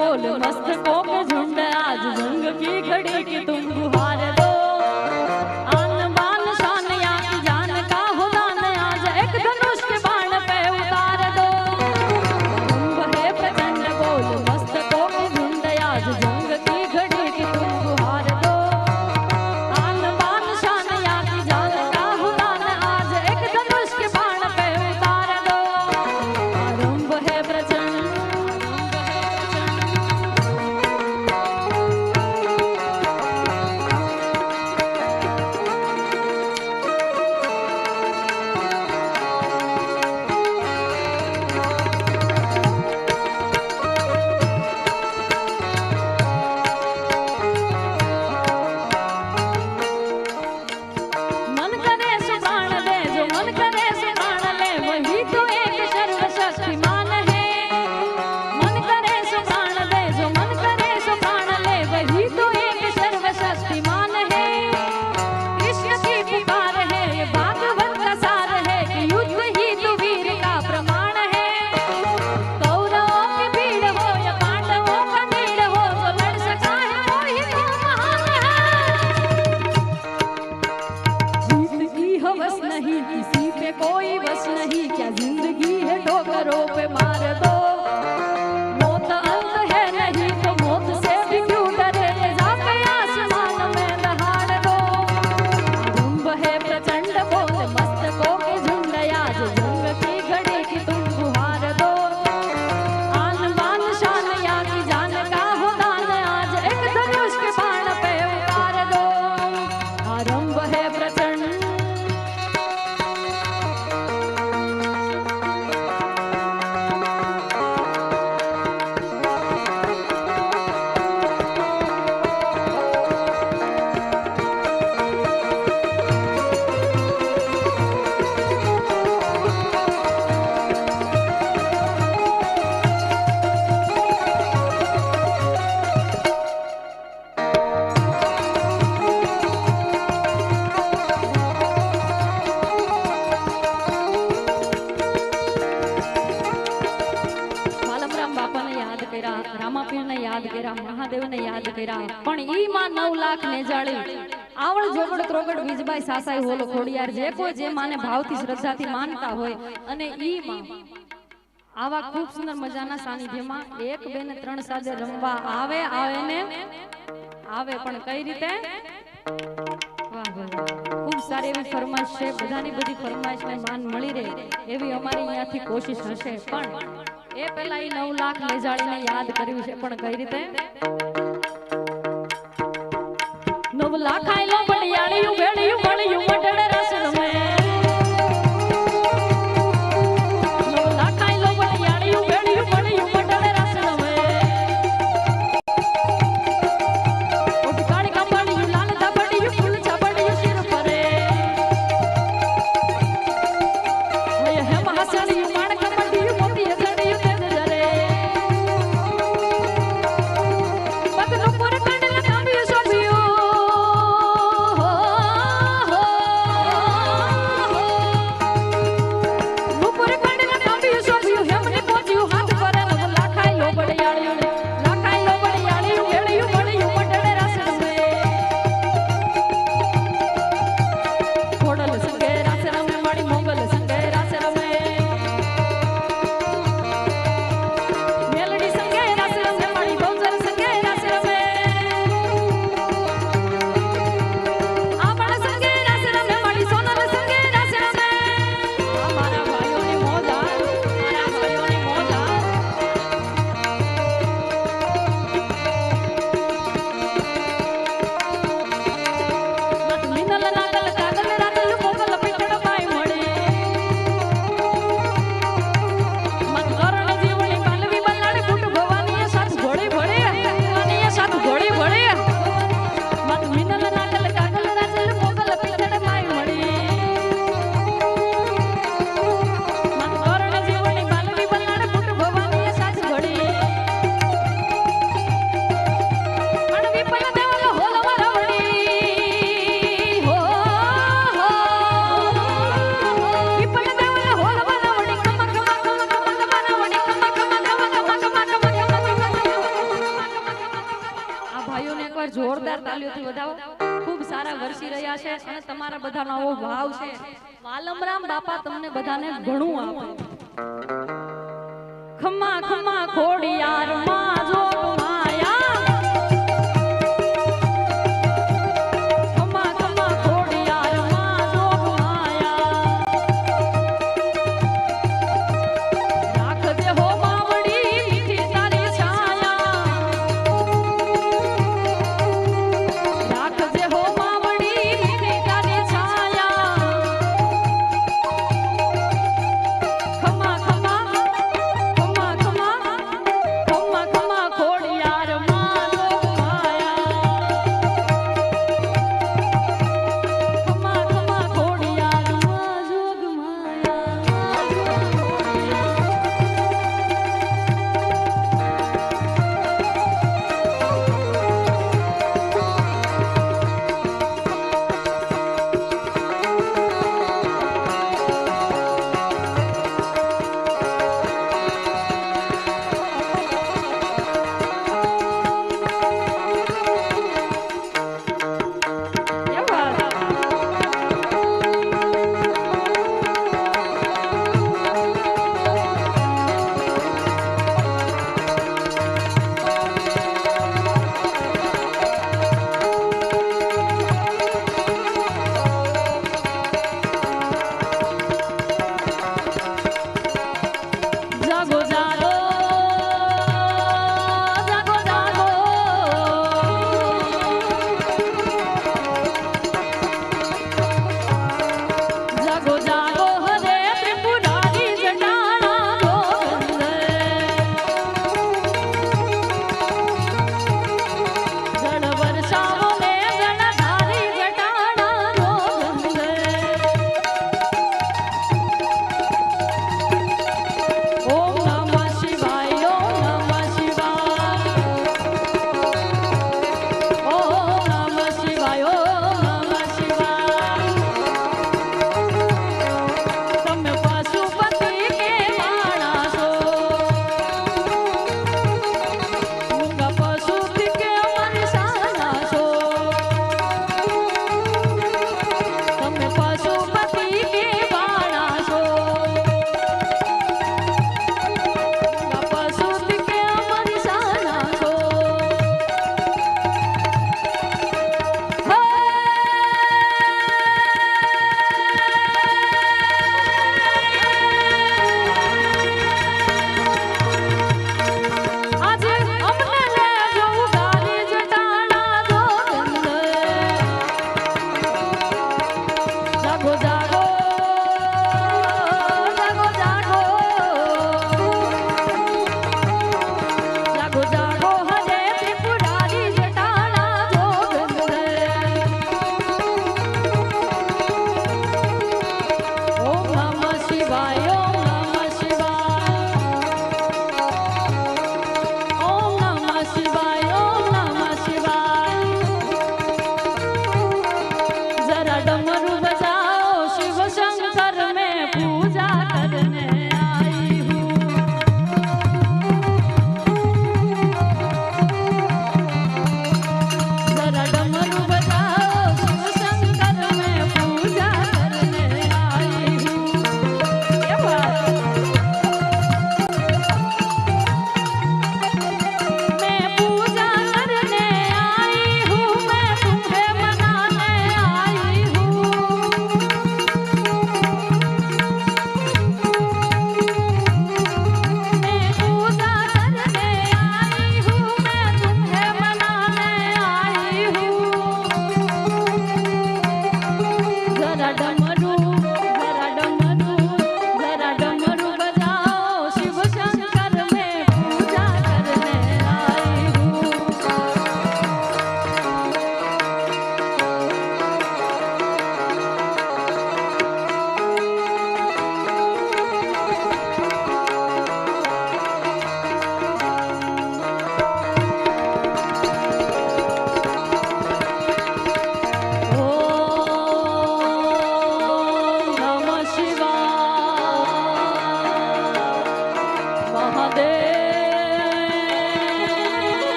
बोल मस्तकों के झुंड आज जंग की घड़ी की तुम गुहार दो आन बान शान या की जान का हुदान आज एक धनुष के बाण पे उतार दो तुम है प्रचंड बोल मस्तकों के झुंड आज जंग की घड़ी की तुम गुहार दो आन बान शान या की जान का हुदान आज एक धनुष के बाण पे उतार दो आरंभ है प्रचंड कोई बस नहीं क्या जिंदगी है ठोकरों पे मार दो मौत अंत है नहीं तो मौत से भी क्यों डरे जाके आसमान में दहाड़ दो आरंभ है प्रचंड बोल मस्तकों के झुंड आज जंग की घड़ी की तुम गुहार दो आन बान शान या की जान का हुदान आज एक धनुष के बाण पे उतार दो आरंभ है प्रचंड महादेव ने याद करा पण ई मां 9 लाख ने जाळी आवळ जोगड़ त्रोगड़ वीजबाई सासाई होलो खोडियार जे कोई जे माने भावथी श्रद्धाथी मानता होय अने ई मां आवा खूब सुंदर मजाना सानिध्यમાં એક બે ને ત્રણ સાદે રમવા આવે પણ કઈ રીતે વાહ વાહ खूब सारी एवी फरमाइश है बधानी बधी फरमाइश ने मान मळी रहे एवी अमारी અહીંયાથી कोशिश हशे पण ए पहला ई 9 लाख लेजाळीने याद कर्યું છે પણ કઈ રીતે 9 लाख આયલો બડિયાળિયું વેળિયું મળ્યું મઢડ રસ રમે 9 लाख આયલો બડિયાળિયું વેળિયું મળ્યું મઢડ રસ રમે ઓટ કાળી કંબળિયું લાલ ધબડિયું ફૂલ છબડિયું શિર પરે હે હે મહાસણિયું માણ કંબડિયું મોતી જોરદાર તાલીઓથી વધાવો. ખૂબ સારા વરસી રહ્યા છે અને તમારા બધાનો આવો ભાવ છે. વાલમરામ બાપા તમને બધાને ઘણું આપે. ખમા ખમા ખોડિયાર માં જોગ માયા, ખમા ખમા ખોડિયાર માં જોગ માયા, રાખજે હો બાવડી મીઠી તારી છાયા, રાખજે હો બાવડી મીઠી તારી છાયા, ખમા ખમા ખમા ખમા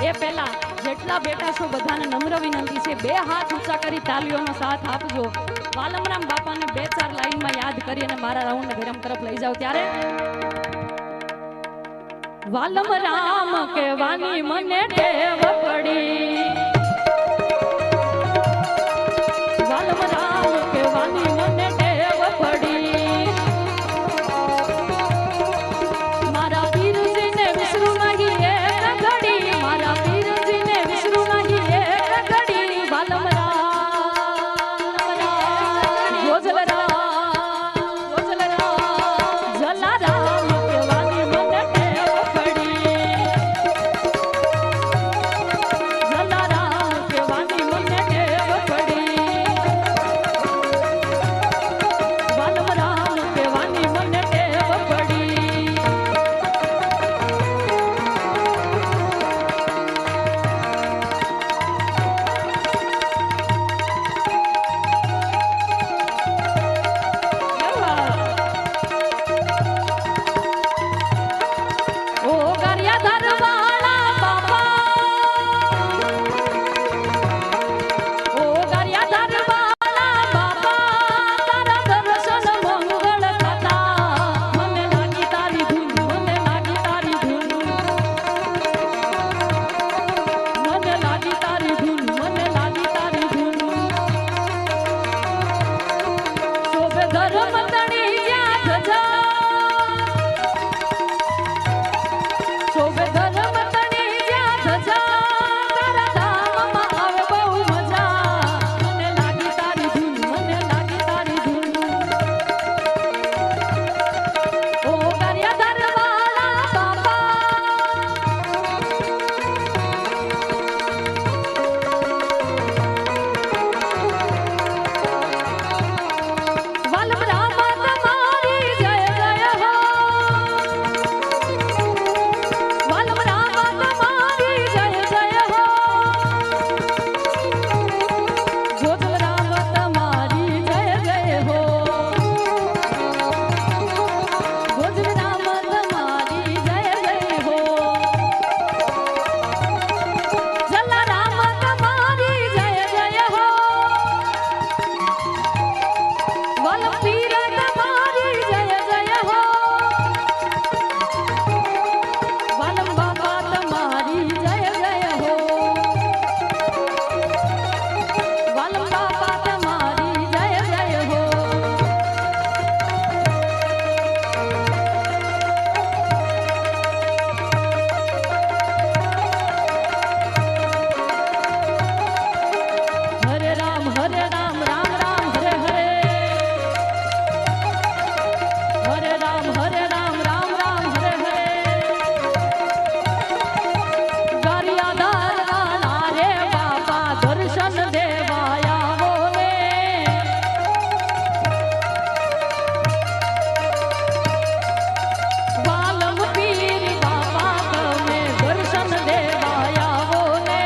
એ પહેલા જેટલા બેઠા છો બધાને નમ્ર વિનંતી છે, બે હાથ ઊંચા કરી તાલીઓનો સાથ આપજો. વાલમરામ બાપાને 2-4 લાઈનમાં યાદ કરી અને મારા રાઉન્ડ વિરામ તરફ લઈ જાવ. ત્યારે વાલમરામ કહેવાની મને ટેવ પડી, વાલમરામ કહેવાની મને ટેવ પડી, મારા પીરજીને વિસરું નહીં એક ઘડી, મારા પીરજીને વિસરું નહીં એક ઘડી. વાલમરામ રોજલરામ જલારામ કહેવાની મને ટેવ પડી, જલારામ કહેવાની મને ટેવ પડી, વાલમરામ કહેવાની મને ટેવ પડી. ઓ ગારિયાધારવાળા બાપા, ઓ ગારિયાધારવાળા બાપા, તારા દર્શન મંગળ થતા, મને લાગી તારી ધૂન, મને લાગી તારી ધૂન, મને લાગી તારી ધૂન, મને લાગી તારી ધૂન. શોભે ધર્મ તણી જ્યાં ધજા, શોભે ધર્મ તણી જ્યાં ધજા, તારા ધામમાં આવે બહુ મજા, મને લાગી તારી ધૂન, મને લાગી તારી ધૂન. ઓ ગારિયાધારવાળા બાપા, વાલમરામ તમારી જય જય હો, વાલમરામ તમારી જય જય હો, જોજરામ તમારી જય જય હો, જોજરામ તમારી જય જય હો, જલારામ તમારી જય જય હો, વાલમ પીર તમારી જય જય હો, વાલમ બાપા તમારી જય જય હો, વાલમ બાપા તમારી જય જય હો. હરે રામ રામ રામ હરે હરે, હરે રામ રામ રામ હરે હરે. ગારિયાધારવાળા રે બાપા દર્શન દેવા આવો રે, વાલમ પીર બાપા તમે દર્શન દેવા આવો રે,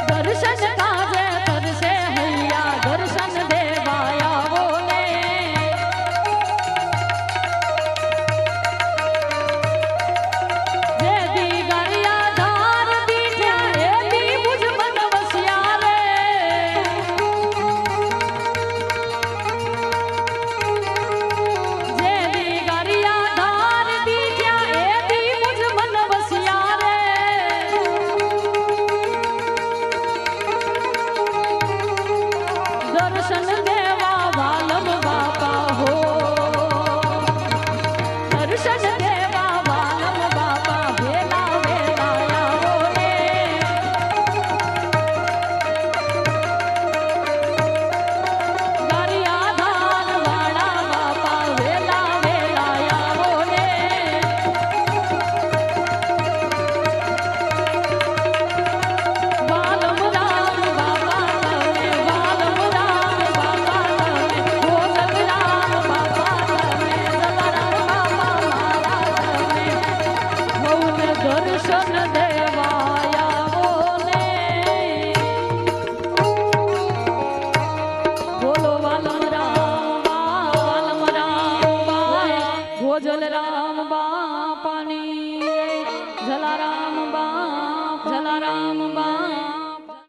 દર્શન કાજે તરસે હૈયા દર્શન દેવા આવો ને, જે દી ગારિયાધાર દીઠ્યા એ દી મુજ મન વસ્યા રે, જે દી ગારિયાધાર દીઠ્યા એ દી મુજ મન વસ્યા રે. દર્શન દેવા વાલમ બાપા હો, દર્શન દેવા વાલમ બાપા વેલા વેલા આવો રે, ગારિયાધારવાળા બાપા વેલા વેલા આવો રે, વાલમ રામ બાપા તમે, વાલમ રામ બાપા તમે, ભોજરામ બાપા તમે, જલારામ બાપા મારા તમે, બહુને દર્શન દે